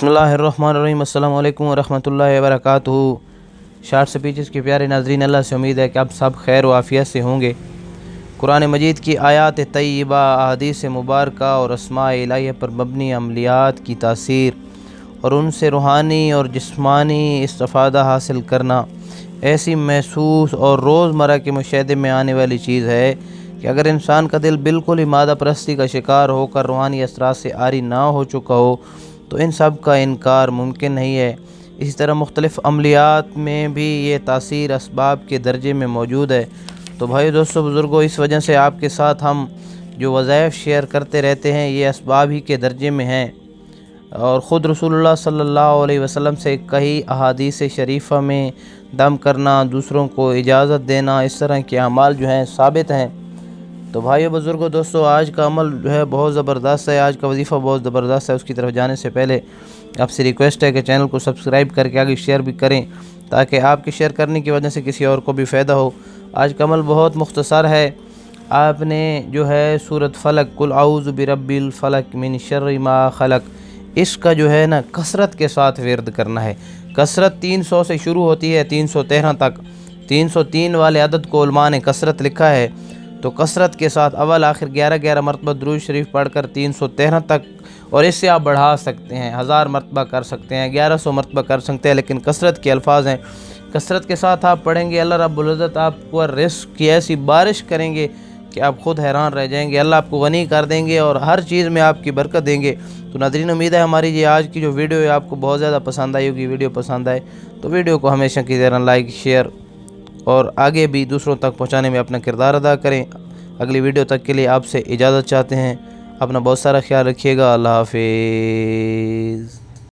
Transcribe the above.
बिस्मिल्लाहिर्रहमानिर्रहीम। अस्सलाम वालेकुम वरहमतुल्लाहि वबरकातुहू। शार्ट स्पीचेस के प्यारे नाज़रीन, अल्लाह से उम्मीद है कि आप सब खैर व आफ़ियत से होंगे। कुरान मजीद की आयात तय्यबा, अहादीस मुबारका और अस्माए इलाहिया पर मबनी अमलियात की तासीर और उनसे रूहानी और जिस्मानी इस्तिफ़ादा हासिल करना ऐसी महसूस और रोज़मर्रा के मुशाहदे में आने वाली चीज़ है कि अगर इंसान का दिल बिल्कुल ही मादा परस्ती का शिकार होकर रूहानी असरात से आरी ना हो चुका हो तो इन सब का इनकार मुमकिन नहीं है। इसी तरह मुख्तलिफ़ अमलियात में भी ये तासीर असबाब के दर्जे में मौजूद है। तो भाई दोस्तों बुज़ुर्गों, इस वजह से आपके साथ हम जो वज़ाइफ शेयर करते रहते हैं ये असबाब ही के दर्जे में हैं। और ख़ुद रसूलुल्लाह सल्लल्लाहु अलैहि वसल्लम से कई अहादीस शरीफ़ा में दम करना, दूसरों को इजाज़त देना, इस तरह के अमाल जो हैं साबित हैं। तो भाइयों बुज़ुर्गों दोस्तों, आज का अमल जो है बहुत ज़बरदस्त है, आज का वजीफ़ा बहुत ज़बरदस्त है। उसकी तरफ जाने से पहले आपसे रिक्वेस्ट है कि चैनल को सब्सक्राइब करके आगे शेयर भी करें ताकि आपके शेयर करने की वजह से किसी और को भी फ़ायदा हो। आज का अमल बहुत मुख्तसर है। आपने जो है सूरत फ़लक, कुल औज़ु बिरब्बिल फ़लक मिन शर्रि मा ख़लक़, इसका जो है ना कसरत के साथ विर्द करना है। कसरत 300 से शुरू होती है 313 तक। 303 वाले अदद को उलमा ने कसरत लिखा है। तो कसरत के साथ अव्वल आखिर 11 मरतबा दुरूद शरीफ पढ़कर 313 तक, और इससे आप बढ़ा सकते हैं, 1000 मरतबा कर सकते हैं, 1100 मरतबा कर सकते हैं, लेकिन कसरत के अल्फाज हैं। कसरत के साथ आप पढ़ेंगे, अल्लाह रब्बुल इज़्ज़त आपको रिज़्क़ की ऐसी बारिश करेंगे कि आप ख़ुद हैरान रह जाएंगे। अल्लाह आपको गनी कर देंगे और हर चीज़ में आपकी बरकत देंगे। तो नाज़रीन, उम्मीद है हमारी ये आज की जो वीडियो है आपको बहुत ज़्यादा पसंद आई होगी। वीडियो पसंद आए तो वीडियो को हमेशा की तरह लाइक, शेयर और आगे भी दूसरों तक पहुँचाने में अपना किरदार अदा करें। अगली वीडियो तक के लिए आपसे इजाज़त चाहते हैं। अपना बहुत सारा ख्याल रखिएगा। अल्लाह हाफ़िज़।